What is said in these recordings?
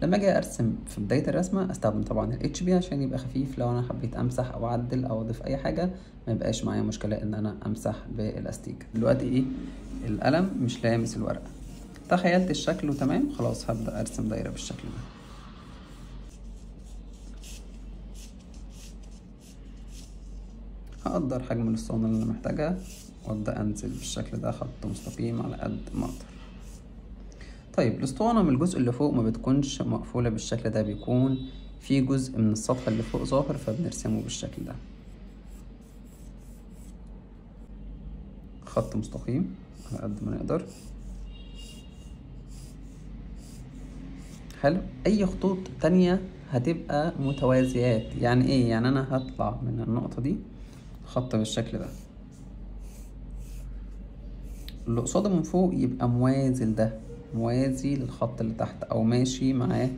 لما اجي ارسم في بداية الرسمة استخدم طبعا ال HB عشان يبقى خفيف، لو انا حبيت امسح او اعدل او اضيف اي حاجة ما يبقاش معايا مشكلة ان انا امسح بالاستيك. دلوقتي ايه، القلم مش لامس الورقة، تخيلت الشكل وتمام، خلاص هبدأ ارسم دايرة بالشكل ده. هقدر حجم الاسطوانة اللي انا محتاجها وابدأ انزل بالشكل ده خط مستقيم على قد ما اقدر. طيب الاسطوانة من الجزء اللي فوق ما بتكونش مقفولة بالشكل ده، بيكون في جزء من السطح اللي فوق ظاهر، فبنرسمه بالشكل ده، خط مستقيم على قد ما نقدر. حلو، اي خطوط تانية هتبقى متوازيات. يعني ايه؟ يعني انا هطلع من النقطة دي خط بالشكل ده، اللي قصاده من فوق يبقى موازي لده، موازي للخط اللي تحت او ماشي معاه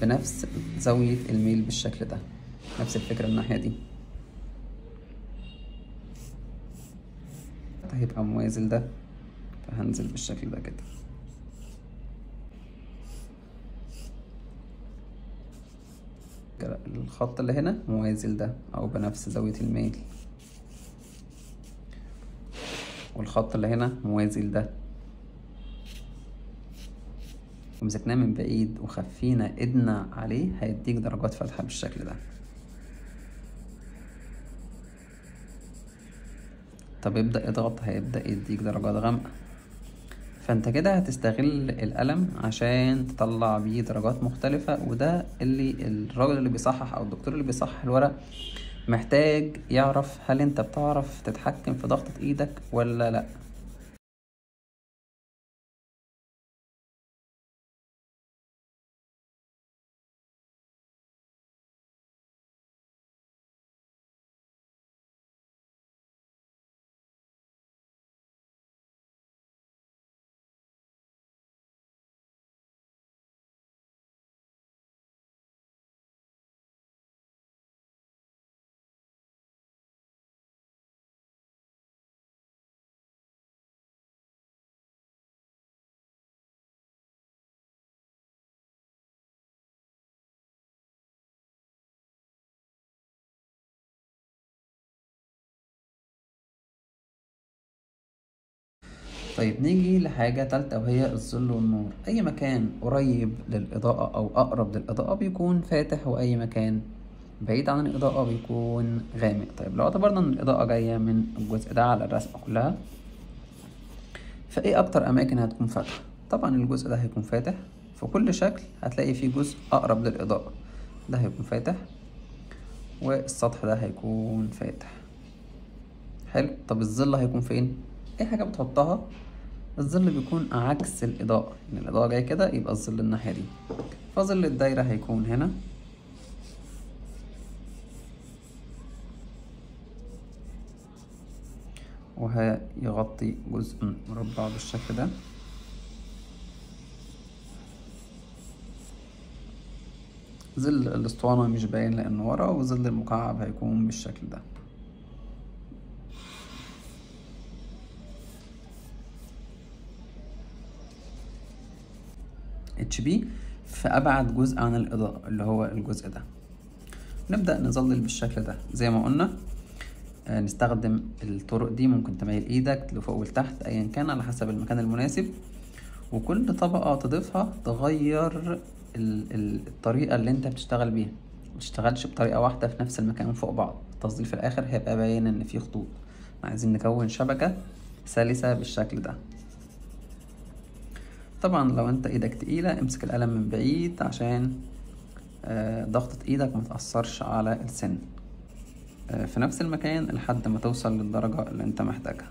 بنفس زاوية الميل بالشكل ده. نفس الفكرة الناحية دي، هيبقى موازي لده، فهنزل بالشكل ده كده. الخط اللي هنا موازي لده او بنفس زاوية الميل، والخط اللي هنا موازي لده. ومسكناه من بعيد وخفينا ايدنا عليه هيديك درجات فاتحة بالشكل ده. طب ابدأ اضغط، هيبدأ يديك درجات غامقة. فانت كده هتستغل القلم عشان تطلع بيه درجات مختلفة، وده اللي الراجل اللي بيصحح او الدكتور اللي بيصحح الورق محتاج يعرف، هل انت بتعرف تتحكم في ضغطة ايدك ولا لا. طيب نيجي لحاجة تالتة وهي الظل والنور. أي مكان قريب للإضاءة أو أقرب للإضاءة بيكون فاتح، وأي مكان بعيد عن الإضاءة بيكون غامق. طيب لو اعتبرنا إن الإضاءة جاية من الجزء ده على الرسمة كلها، فإيه أكتر أماكن هتكون فاتحة؟ طبعا الجزء ده هيكون فاتح، في كل شكل هتلاقي فيه جزء أقرب للإضاءة، ده هيكون فاتح والسطح ده هيكون فاتح. حلو، طب الظل هيكون فين؟ أي حاجة بتحطها الظل بيكون عكس الإضاءة، يعني الإضاءة جاية كده يبقى الظل الناحية دي، فظل الدايرة هيكون هنا، وهيغطي جزء مربع بالشكل ده. ظل الاسطوانة مش باين لأنه ورا، وظل المكعب هيكون بالشكل ده. HB في أبعد جزء عن الإضاءة اللي هو الجزء ده. نبدأ نظلل بالشكل ده زي ما قلنا. نستخدم الطرق دي، ممكن تميل ايدك لفوق ولتحت ايا كان على حسب المكان المناسب، وكل طبقة تضيفها تغير الطريقة اللي انت بتشتغل بيها، متشتغلش بطريقة واحدة في نفس المكان فوق بعض. التظليل في الاخر هيبقى باين ان في خطوط، عايزين نكون شبكة سلسة بالشكل ده. طبعا لو انت ايدك تقيلة امسك القلم من بعيد عشان ضغطة ايدك متأثرش على السن، في نفس المكان لحد ما توصل للدرجة اللي انت محتاجها.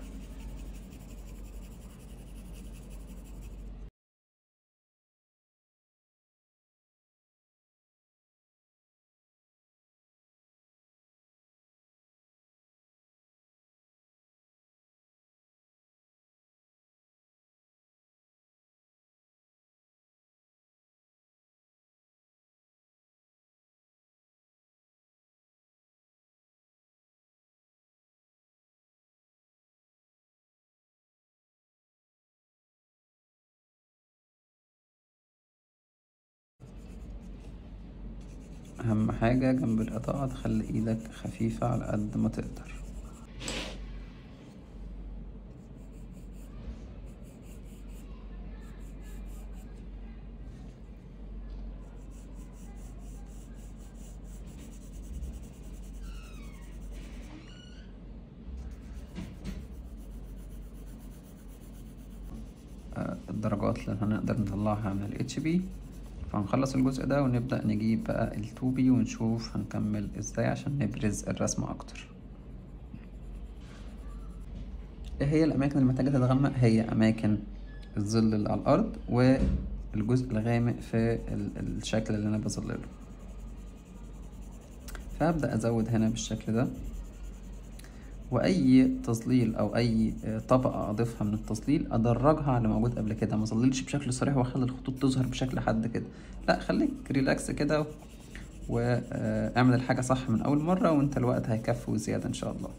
اهم حاجة جنب الاضاءة تخلي ايدك خفيفة على قد ما تقدر. الدرجات اللي هنقدر نطلعها من ال HB، فهنخلص الجزء ده ونبدأ نجيب بقى ال 2B ونشوف هنكمل ازاي عشان نبرز الرسمة اكتر. ايه هي الاماكن اللي محتاجة تتغمق؟ هي اماكن الظل اللي على الارض والجزء الغامق في الشكل اللي انا بظلله. فهبدأ ازود هنا بالشكل ده، واي تظليل او اي طبقة اضيفها من التظليل ادرجها على موجود قبل كده، ما اظللش بشكل صريح واخلي الخطوط تظهر بشكل حاد كده، لا خليك ريلاكس كده واعمل الحاجة صح من اول مرة، وانت الوقت هيكفي وزيادة ان شاء الله.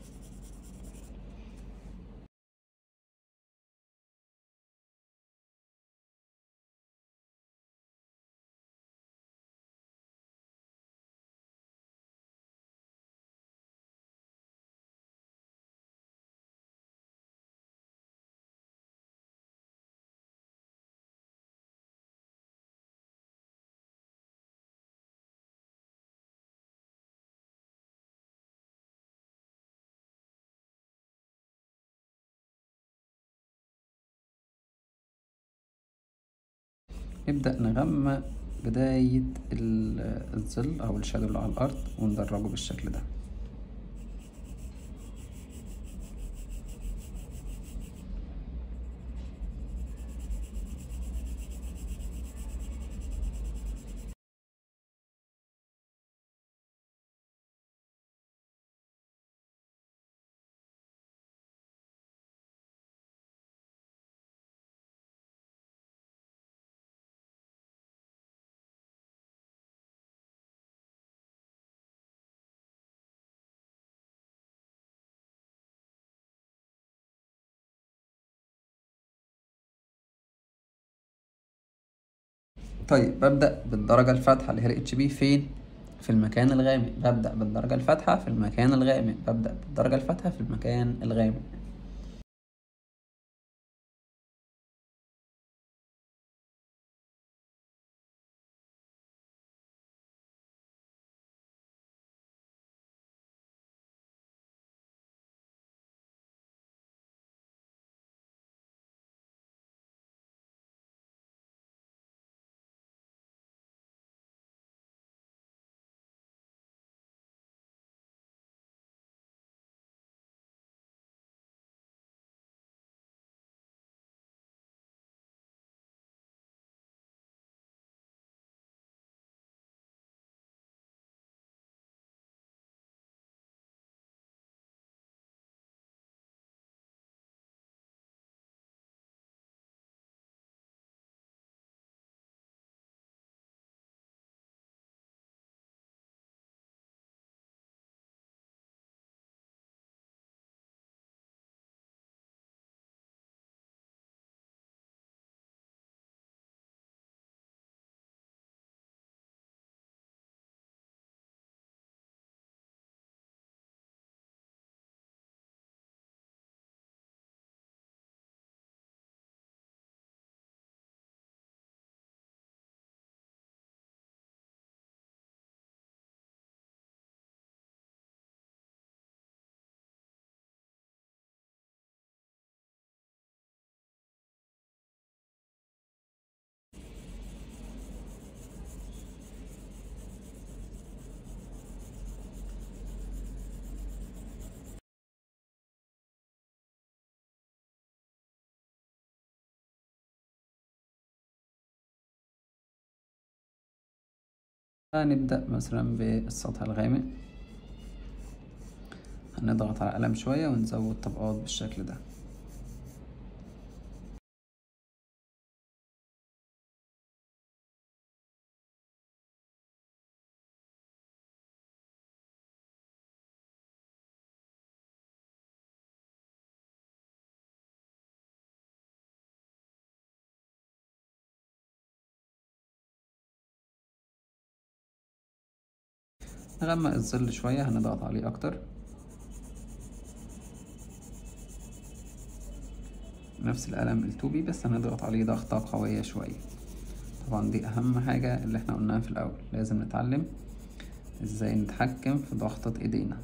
نبدأ نغمق بداية الظل او الشادو اللي على الارض وندرجه بالشكل ده. طيب ببدأ بالدرجة الفاتحة اللي هي ال HB فين؟ في المكان الغامق. ببدأ بالدرجة الفاتحة في المكان الغامق. ببدأ بالدرجة الفاتحة في المكان الغامق. هنبدأ مثلا بالسطح الغامق، هنضغط على القلم شوية ونزود طبقات بالشكل ده. نغمق الظل شوية، هنضغط عليه أكتر. نفس القلم التوبي بس هنضغط عليه ضغطة قوية شوية. طبعا دي أهم حاجة اللي احنا قلناها في الأول، لازم نتعلم ازاي نتحكم في ضغطة ايدينا.